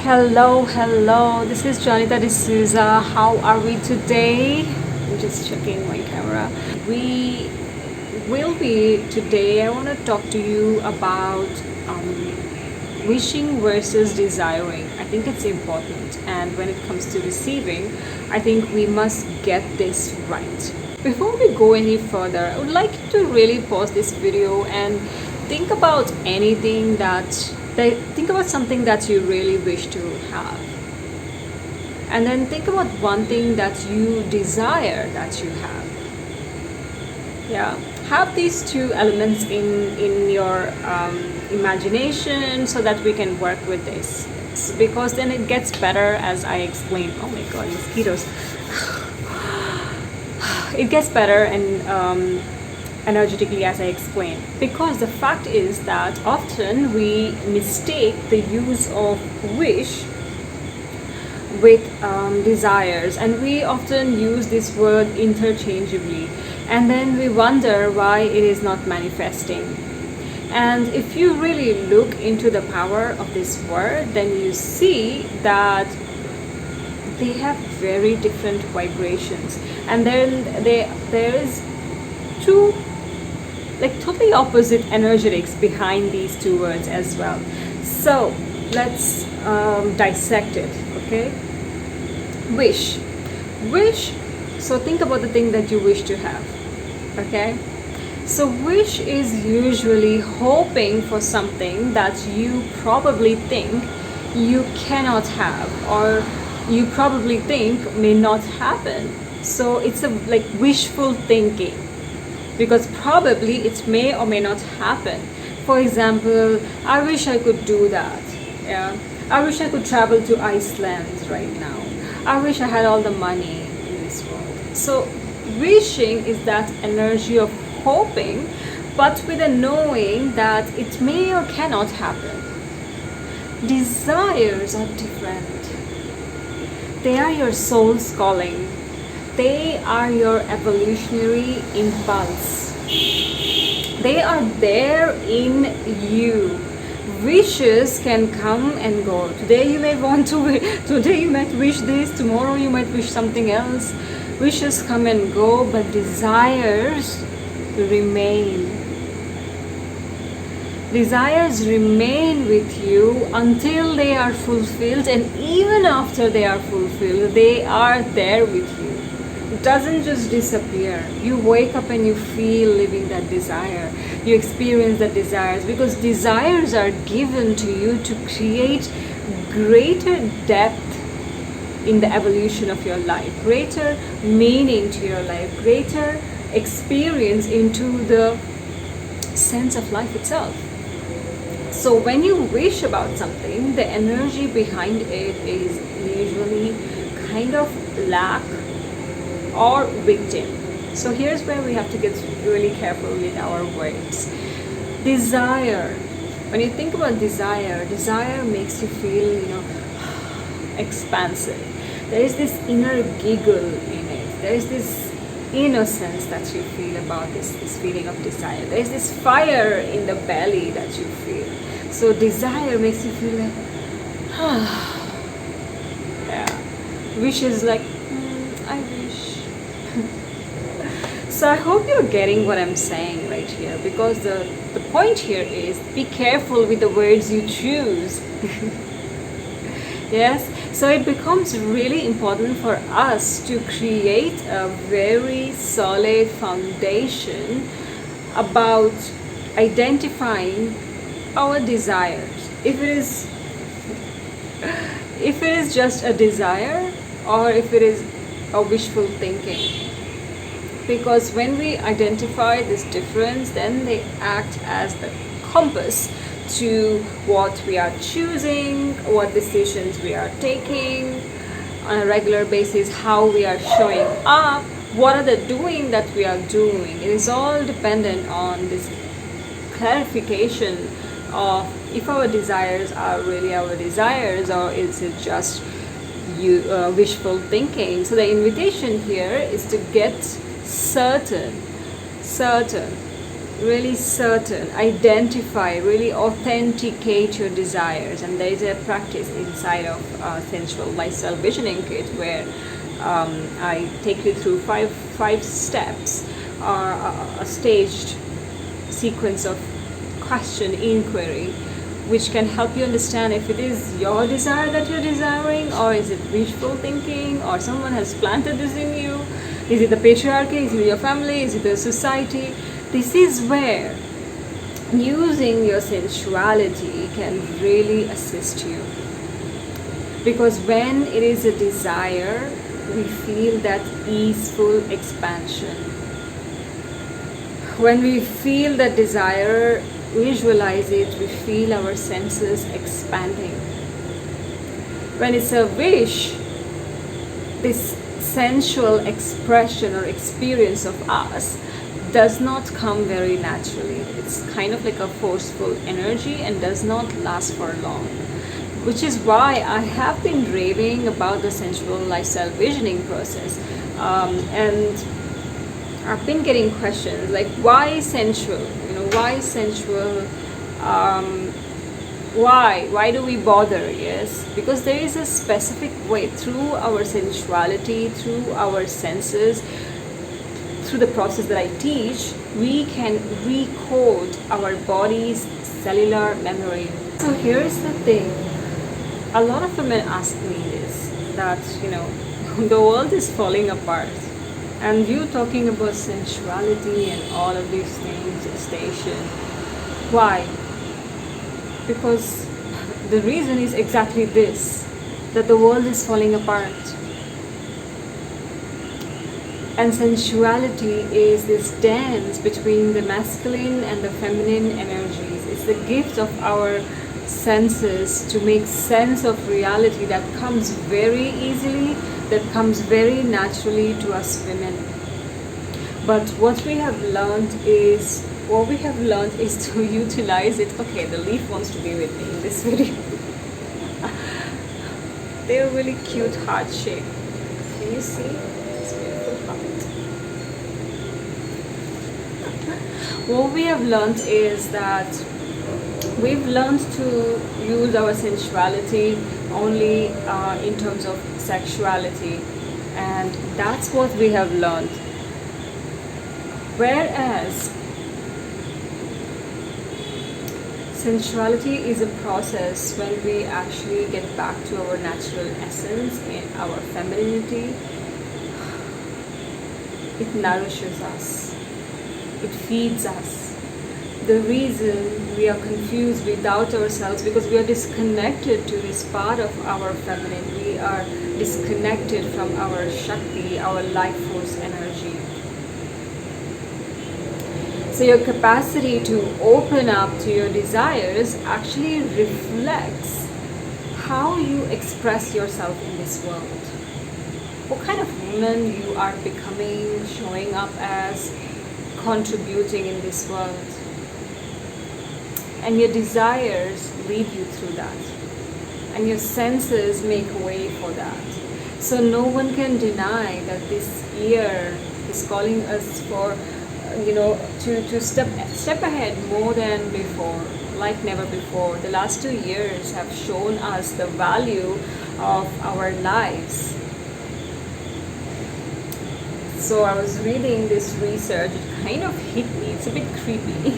Hello, this is Jonita D'souza. How are we today? I'm just checking my camera. We will be today. I want to talk to you about wishing versus desiring. I think it's important, and when it comes to receiving, I think we must get this right. Before we go any further, I would like you to really pause this video and think about anything think about something that you really wish to have, and then think about one thing that you desire that you have. Have these two elements in your imagination so that we can work with this, because then it gets better as I explain. Oh my god, mosquitoes. It gets better and energetically as I explain, because the fact is that often we mistake the use of wish with desires, and we often use this word interchangeably, and then we wonder why it is not manifesting. And if you really look into the power of this word, then you see that they have very different vibrations, and then there is two totally opposite energetics behind these two words as well. So let's dissect it. Okay, wish. So think about the thing that you wish to have. Okay, so wish is usually hoping for something that you probably think you cannot have, or you probably think may not happen. So it's wishful thinking, because probably it may or may not happen. For example, I wish I could do that. I wish I could travel to Iceland right now. I wish I had all the money in this world. So wishing is that energy of hoping, but with a knowing that it may or cannot happen. Desires are different. They are your soul's calling. They are your evolutionary impulse. They are there in you. Wishes can come and go. Today you might wish this, tomorrow you might wish something else. Wishes come and go, but desires remain. Desires remain with you until they are fulfilled, and even after they are fulfilled, they are there with you. It doesn't just disappear. You wake up and you feel living that desire. You experience the desires, because desires are given to you to create greater depth in the evolution of your life, greater meaning to your life, greater experience into the sense of life itself. So when you wish about something, the energy behind it is usually kind of lack or victim. So here's where we have to get really careful with our words. Desire. When you think about desire makes you feel, expansive. There is this inner giggle in it. There is this innocence that you feel about this feeling of desire. There is this fire in the belly that you feel. So desire makes you feel like, Wish is like, I wish. So I hope you're getting what I'm saying right here, because the point here is be careful with the words you choose. Yes, so it becomes really important for us to create a very solid foundation about identifying our desires. If it is just a desire, or if it is a wishful thinking. Because when we identify this difference, then they act as the compass to what we are choosing, what decisions we are taking on a regular basis, how we are showing up, what are the doing that we are doing. It is all dependent on this clarification of if our desires are really our desires, or is it just wishful thinking. So the invitation here is to get certain really certain, identify, really authenticate your desires. And there is a practice inside of Sensual Lifestyle Visioning Kit where I take you through five steps, or a staged sequence of question, inquiry, which can help you understand if it is your desire that you're desiring, or is it wishful thinking, or someone has planted this in you. Is it the patriarchy? Is it your family? Is it the society? This is where using your sensuality can really assist you. Because when it is a desire, we feel that easeful expansion. When we feel that desire, visualize it, we feel our senses expanding. When it's a wish, this sensual expression or experience of us does not come very naturally. It's kind of like a forceful energy and does not last for long. Which is why I have been raving about the sensual lifestyle visioning process. And I've been getting questions like, why sensual? Why sensual? Why do we bother? Yes, because there is a specific way through our sensuality, through our senses, through the process that I teach, we can recode our body's cellular memory. So here's the thing. A lot of women ask me this, that, the world is falling apart. And you talking about sensuality and all of these things, gestation. Why? Because the reason is exactly this, that the world is falling apart. And sensuality is this dance between the masculine and the feminine energies. It's the gift of our senses to make sense of reality that comes very easily, that comes very naturally to us women. But what we have learned is to utilize it. Okay, the leaf wants to be with me in this video. They're really cute heart shape. Can you see? It's beautiful heart. What we have learned is that we've learned to use our sensuality only in terms of sexuality, and that's what we have learned. Whereas sensuality is a process when we actually get back to our natural essence in our femininity. It nourishes us. It feeds us. The reason we are confused, we doubt ourselves, because we are disconnected to this part of our feminine. We are disconnected from our Shakti, our life force energy. So your capacity to open up to your desires actually reflects how you express yourself in this world. What kind of woman you are becoming, showing up as, contributing in this world. And your desires lead you through that. And your senses make way for that. So no one can deny that this year is calling us for, to step ahead more than before, like never before. The last 2 years have shown us the value of our lives. So I was reading this research, it kind of hit me, it's a bit creepy.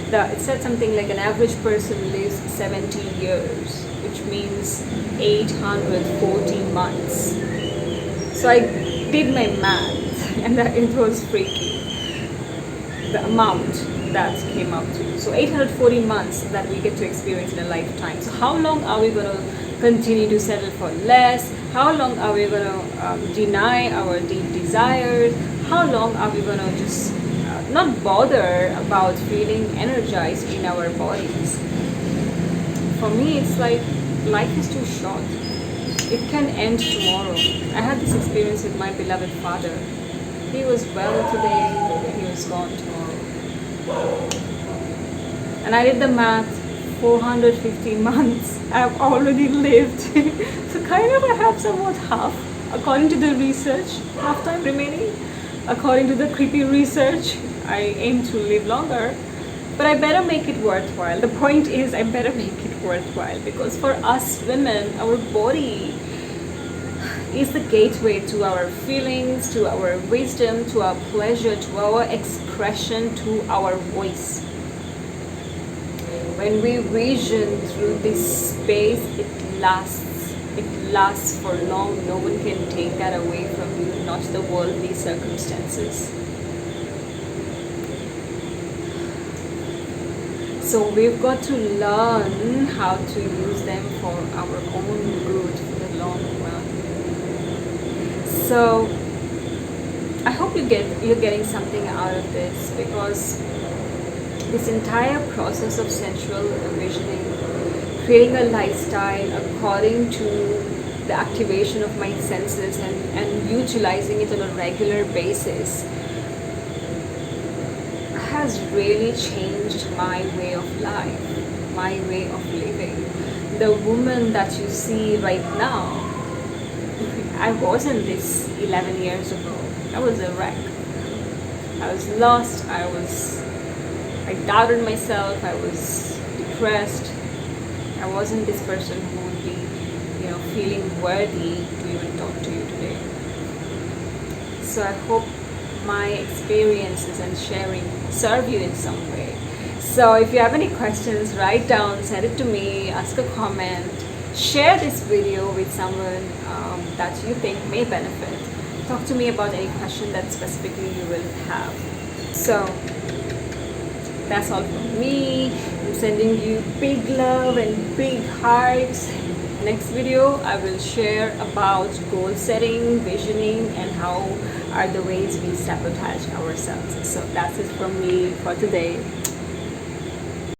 It said something like an average person lives 70 years, which means 840 months. So I did my math, and it was freaky, the amount that came out to. So 840 months that we get to experience in a lifetime. So how long are we going to continue to settle for less? How long are we going to deny our deep desires? How long are we going to just not bother about feeling energized in our bodies? For me, it's like life is too short. It can end tomorrow. I had this experience with my beloved father. He was well today, he was gone tomorrow. And I did the math, 450 months I've already lived. So kind of I have somewhat half, according to the research, half time remaining. According to the creepy research, I aim to live longer, but I better make it worthwhile. The point is, I better make it worthwhile, because for us women, our body is the gateway to our feelings, to our wisdom, to our pleasure, to our expression, to our voice. When we vision through this space, it lasts. It lasts for long. No one can take that away from you, not the worldly circumstances. So we've got to learn how to use them for our own good for the long run. So I hope you're getting something out of this, because this entire process of sensual visioning, creating a lifestyle according to the activation of my senses and utilizing it on a regular basis, has really changed my way of life, my way of living. The woman that you see right now, I wasn't this 11 years ago. I was a wreck. I was lost. I doubted myself. I was depressed. I wasn't this person who would be, feeling worthy to even talk to you today. So I hope my experiences and sharing serve you in some way. So if you have any questions, write down, send it to me, ask a comment, share this video with someone that you think may benefit. Talk to me about any question that specifically you will have. So that's all from me. I'm sending you big love and big hearts. Next video I will share about goal setting, visioning, and how are the ways we sabotage ourselves. So that's it from me for today.